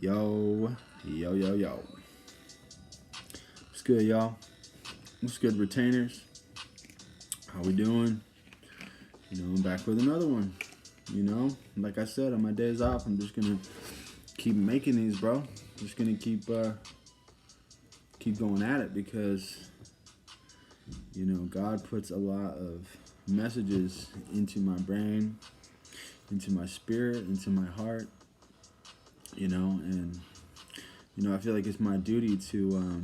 Yo, yo, yo, yo. What's good, y'all? What's good, retainers? How we doing? I'm back with another one. Like I said, on my days off, I'm just gonna keep making these, bro. Just gonna keep going at it because God puts a lot of messages into my brain, into my spirit, into my heart. And I feel like it's my duty to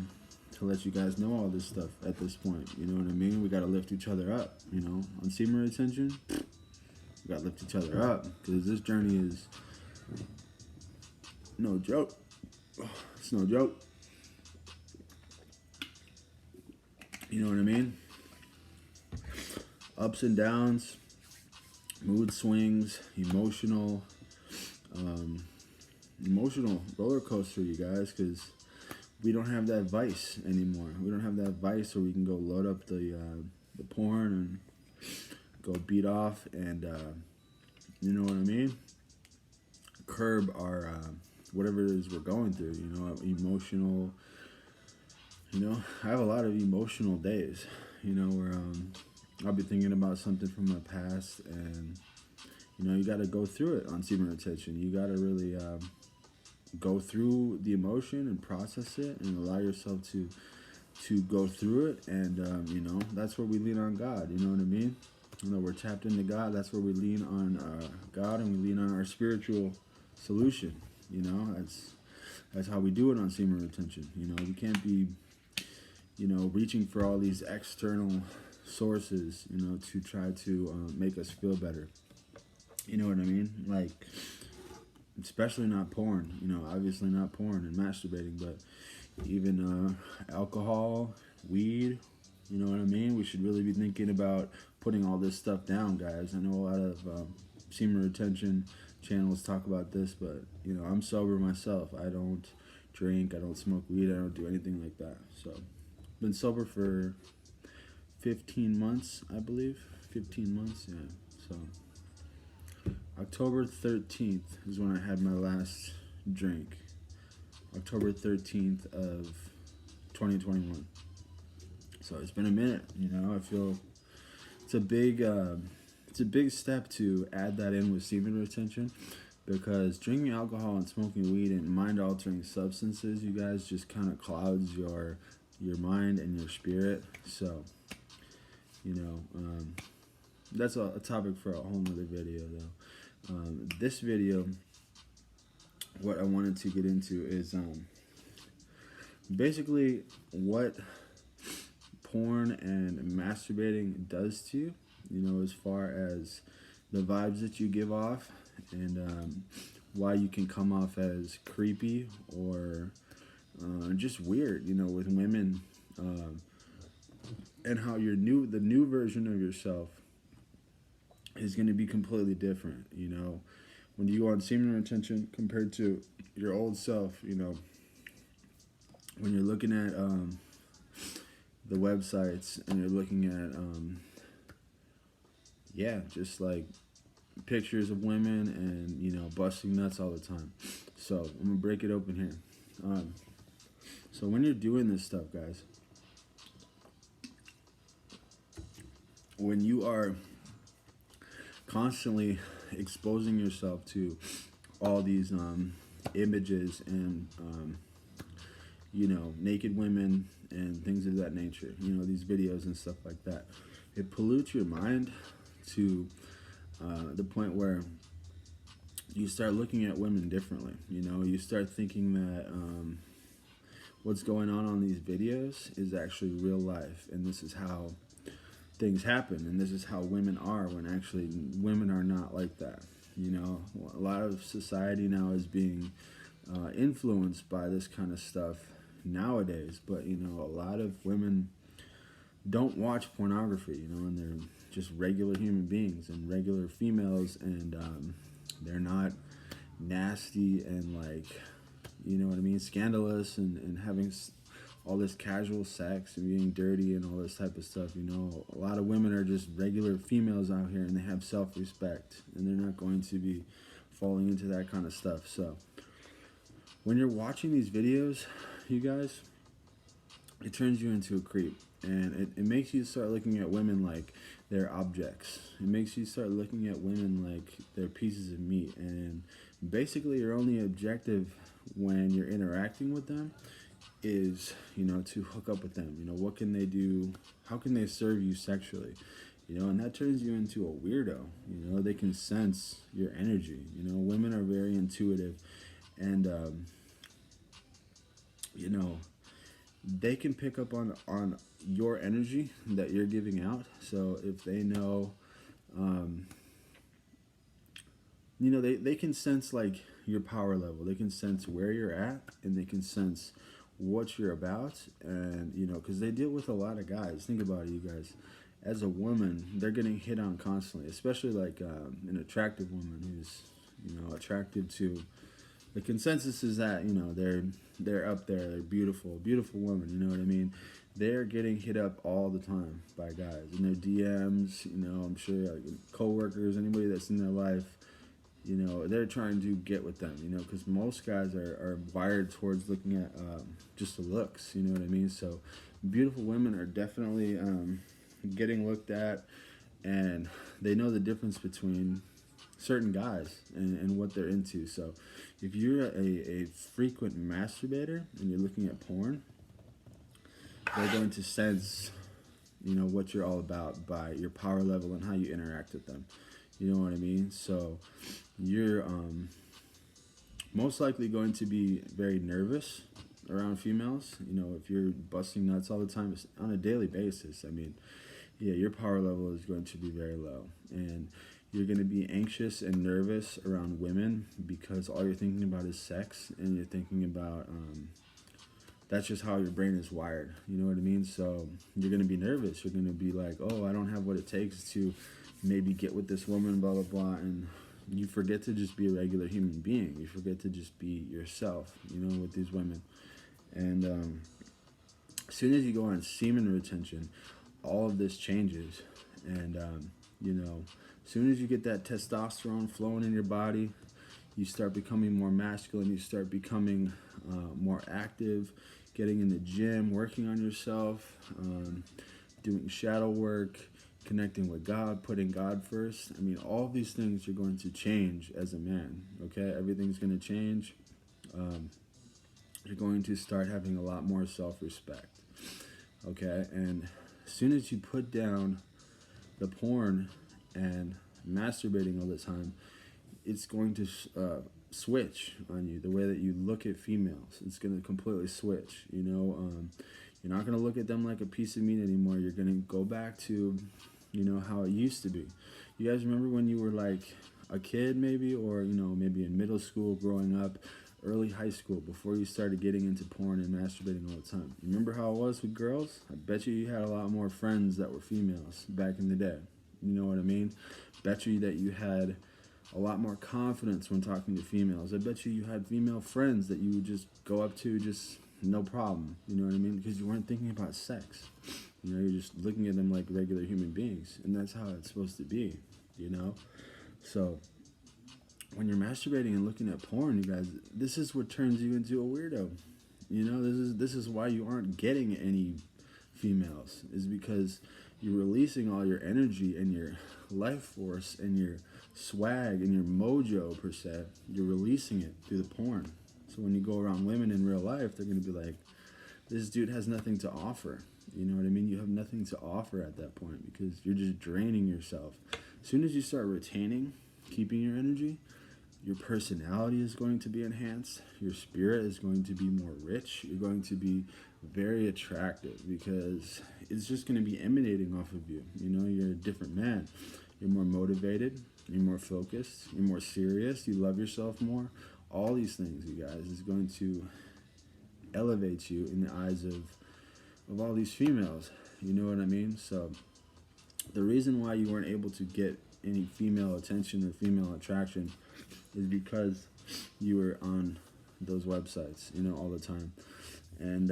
let you guys know all this stuff at this point. You know what I mean? We got to lift each other up. On Semen Retention, we got to lift each other up because this journey is no joke. It's no joke. You know what I mean? Ups and downs, mood swings, emotional roller coaster, you guys, because we don't have that vice anymore. We don't have that vice where we can go load up the porn and go beat off and you know what I mean? Curb our whatever it is we're going through. Emotional. I have a lot of emotional days. Where I'll be thinking about something from my past, and you got to go through it on Semen Retention. You got to really go through the emotion and process it and allow yourself to go through it, and that's where we lean on God. You know what I mean? We're tapped into God. That's where we lean on God, and we lean on our spiritual solution. That's how we do it on Semen Retention. We can't be reaching for all these external sources to try to make us feel better. You know what I mean? Like, especially not porn, obviously not porn and masturbating, but even alcohol, weed, you know what I mean? We should really be thinking about putting all this stuff down, guys. I know a lot of Semen Retention channels talk about this, but, I'm sober myself. I don't drink, I don't smoke weed, I don't do anything like that. So, been sober for 15 months, I believe. 15 months, yeah. So, October 13th is when I had my last drink. October 13th of 2021. So it's been a minute, I feel it's a big step to add that in with Semen Retention, because drinking alcohol and smoking weed and mind-altering substances, you guys, just kind of clouds your mind and your spirit. So, that's a topic for a whole nother video, though. This video, what I wanted to get into is basically what porn and masturbating does to you, as far as the vibes that you give off, and why you can come off as creepy or just weird, with women, and how the new version of yourself is going to be completely different. When you go on Semen Retention compared to your old self, when you're looking at the websites and you're looking at just like pictures of women and busting nuts all the time. So I'm gonna break it open here. So when you're doing this stuff, guys, when you are constantly exposing yourself to all these images and naked women and things of that nature, these videos and stuff like that, it pollutes your mind to the point where you start looking at women differently. You start thinking that what's going on these videos is actually real life, and this is how things happen, and this is how women are, when actually women are not like that. A lot of society now is being influenced by this kind of stuff nowadays, but a lot of women don't watch pornography, and they're just regular human beings and regular females, and they're not nasty and, like, scandalous and having all this casual sex and being dirty and all this type of stuff. A lot of women are just regular females out here, and they have self-respect, and they're not going to be falling into that kind of stuff. So when you're watching these videos, you guys, it turns you into a creep. And it makes you start looking at women like they're objects. It makes you start looking at women like they're pieces of meat. And basically, your only objective when you're interacting with them is, to hook up with them. What can they do? How can they serve you sexually? And that turns you into a weirdo. They can sense your energy. Women are very intuitive, and they can pick up on your energy that you're giving out. So if they know, they can sense like your power level. They can sense where you're at, and they can sense what you're about. And because they deal with a lot of guys. Think about it, you guys. As a woman, they're getting hit on constantly, especially like an attractive woman who's attractive to. The consensus is that they're up there. They're beautiful women. You know what I mean? They're getting hit up all the time by guys in their DMs. I'm sure like coworkers, anybody that's in their life. They're trying to get with them. Because most guys are wired towards looking at just the looks. You know what I mean? So beautiful women are definitely getting looked at, and they know the difference between certain guys and what they're into. So if you're a frequent masturbator and you're looking at porn, they're going to sense what you're all about by your power level and how you interact with them. You know what I mean? So you're most likely going to be very nervous around females. If you're busting nuts all the time on a daily basis, your power level is going to be very low, and you're going to be anxious and nervous around women because all you're thinking about is sex, and you're thinking about that's just how your brain is wired. You know what I mean? So you're going to be nervous. You're going to be like, oh, I don't have what it takes to maybe get with this woman, blah, blah, blah. And you forget to just be a regular human being. You forget to just be yourself, with these women. And as soon as you go on semen retention, all of this changes. And, as soon as you get that testosterone flowing in your body, you start becoming more masculine. You start becoming more active, getting in the gym, working on yourself, doing shadow work, connecting with God, putting God first. All of these things are going to change as a man, okay? Everything's going to change. You're going to start having a lot more self-respect, okay? And as soon as you put down the porn and masturbating all the time, it's going to switch on you. The way that you look at females, it's going to completely switch. You're not going to look at them like a piece of meat anymore. You're going to go back to, how it used to be. You guys remember when you were like a kid, maybe, or maybe in middle school, growing up, early high school, before you started getting into porn and masturbating all the time? You remember how it was with girls? I bet you had a lot more friends that were females back in the day. You know what I mean? Bet you that you had a lot more confidence when talking to females. I bet you had female friends that you would just go up to just no problem. You know what I mean? Because you weren't thinking about sex. You're just looking at them like regular human beings. And that's how it's supposed to be, So when you're masturbating and looking at porn, you guys, this is what turns you into a weirdo. This is why you aren't getting any females, is because you're releasing all your energy and your life force and your swag and your mojo, per se. You're releasing it through the porn. So when you go around women in real life, they're going to be like, this dude has nothing to offer. You know what I mean? You have nothing to offer at that point because you're just draining yourself. As soon as you start retaining, keeping your energy, your personality is going to be enhanced. Your spirit is going to be more rich. You're going to be very attractive because it's just going to be emanating off of you. You're a different man. You're more motivated. You're more focused. You're more serious. You love yourself more. All these things, you guys, is going to elevate you in the eyes of all these females. You know what I mean? So the reason why you weren't able to get any female attention or female attraction is because you were on those websites, all the time. And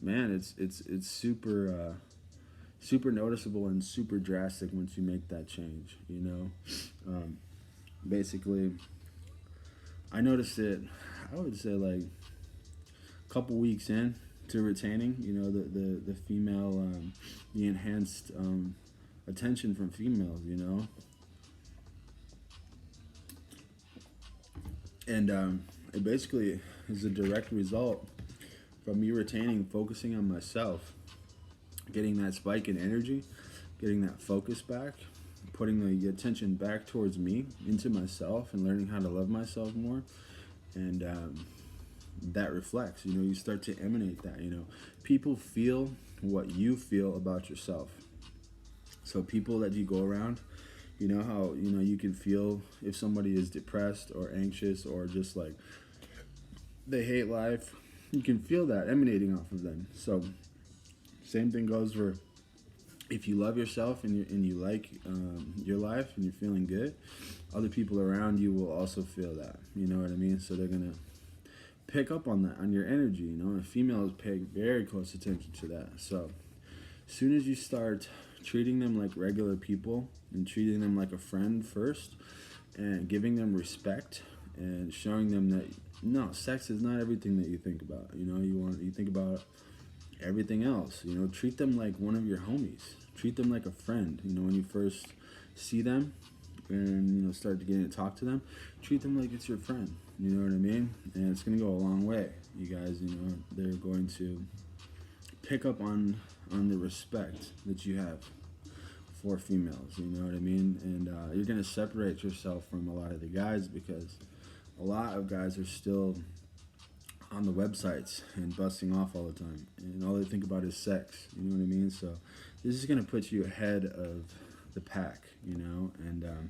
man, it's super super noticeable and super drastic once you make that change. Basically, I noticed it. I would say like a couple weeks in to retaining, you know, the female, the enhanced attention from females, you know. And it basically is a direct result from me retaining, focusing on myself, getting that spike in energy, getting that focus back, putting the attention back towards me, into myself, and learning how to love myself more. And that reflects, you know, you start to emanate that, you know. People feel what you feel about yourself. So people that you go around, you know how, you know, you can feel if somebody is depressed or anxious or just like they hate life. You can feel that emanating off of them. So same thing goes for if you love yourself and you like your life and you're feeling good, other people around you will also feel that. You know what I mean? So they're gonna pick up on that, on your energy. You know, and females pay very close attention to that. So as soon as you start treating them like regular people and treating them like a friend first, and giving them respect and showing them that no, sex is not everything that you think about. You know, you think about everything else. You know, treat them like one of your homies. Treat them like a friend. You know, when you first see them and, you know, start to get to talk to them, treat them like it's your friend. You know what I mean? And it's gonna go a long way. You guys, you know, they're going to pick up on the respect that you have for females. You know what I mean? And you're gonna separate yourself from a lot of the guys, because a lot of guys are still on the websites and busting off all the time, and all they think about is sex. You know what I mean? So this is gonna put you ahead of the pack, you know. And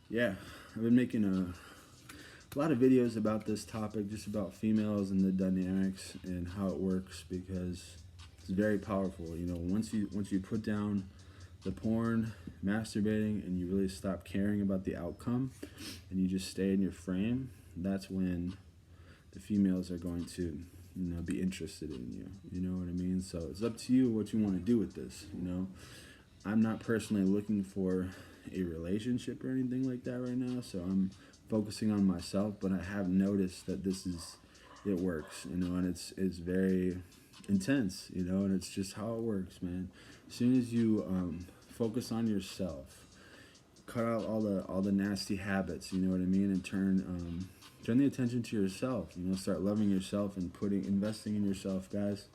yeah, I've been making a lot of videos about this topic, just about females and the dynamics and how it works, because it's very powerful. You know, once you put down the porn, masturbating, and you really stop caring about the outcome, and you just stay in your frame, that's when the females are going to, you know, be interested in you. You know what I mean? So it's up to you what you want to do with this. You know, I'm not personally looking for a relationship or anything like that right now, so I'm focusing on myself. But I have noticed that it works, you know, and it's very intense, you know, and it's just how it works, man. As soon as you focus on yourself, cut out all the nasty habits, you know what I mean, and turn the attention to yourself. You know, start loving yourself and investing in yourself, guys.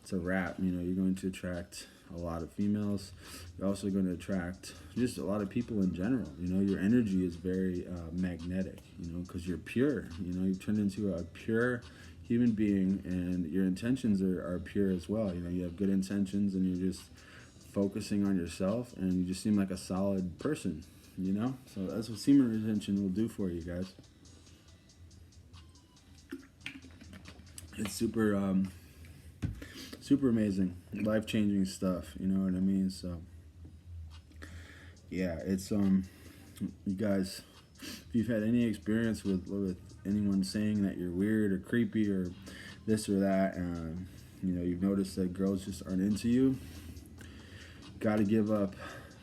It's a wrap. You know, you're going to attract a lot of females. You're also going to attract just a lot of people in general. You know, your energy is very magnetic, you know, because you're pure. You know, you've turned into a pure human being, and your intentions are pure as well. You know, you have good intentions, and you're just focusing on yourself, and you just seem like a solid person, you know. So that's what semen retention will do for you guys. It's super amazing, life-changing stuff, you know what I mean? So yeah, it's you guys, if you've had any experience with anyone saying that you're weird or creepy or this or that, you know, you've noticed that girls just aren't into you, got to give up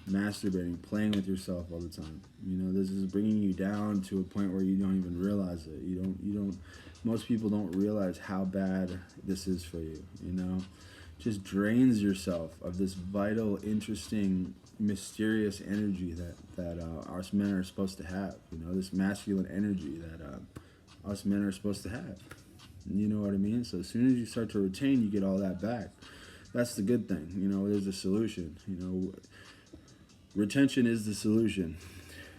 masturbating, playing with yourself all the time. You know, this is bringing you down to a point where you don't even realize it. You don't most people don't realize how bad this is for you, you know. Just drains yourself of this vital, interesting, mysterious energy that us men are supposed to have. You know, this masculine energy that us men are supposed to have. You know what I mean? So as soon as you start to retain, you get all that back. That's the good thing. You know, there's a solution. You know, retention is the solution.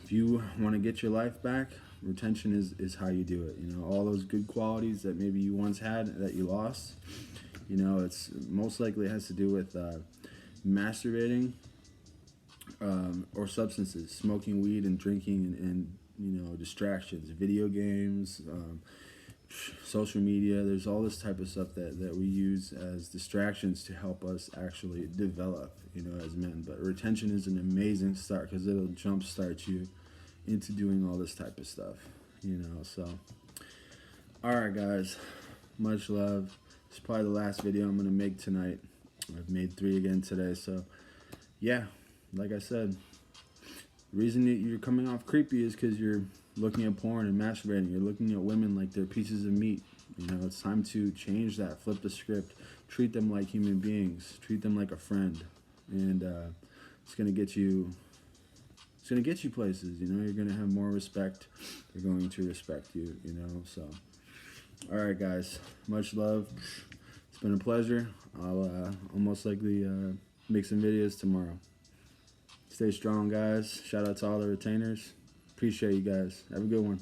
If you want to get your life back, retention is how you do it. You know, all those good qualities that maybe you once had that you lost, you know, it's most likely has to do with masturbating or substances, smoking weed and drinking and you know, distractions, video games, social media. There's all this type of stuff that we use as distractions to help us actually develop, you know, as men. But retention is an amazing start, because it'll jumpstart you into doing all this type of stuff, you know. So alright guys, much love. This is probably the last video I'm gonna make tonight. I've made 3 again today. So yeah, like I said, the reason that you're coming off creepy is because you're looking at porn and masturbating. You're looking at women like they're pieces of meat. You know, it's time to change that. Flip the script. Treat them like human beings. Treat them like a friend. And it's gonna get you. It's gonna get you places. You know, you're gonna have more respect. They're going to respect you. You know, so. All right, guys. Much love. It's been a pleasure. I'll most likely make some videos tomorrow. Stay strong, guys. Shout out to all the retainers. Appreciate you guys. Have a good one.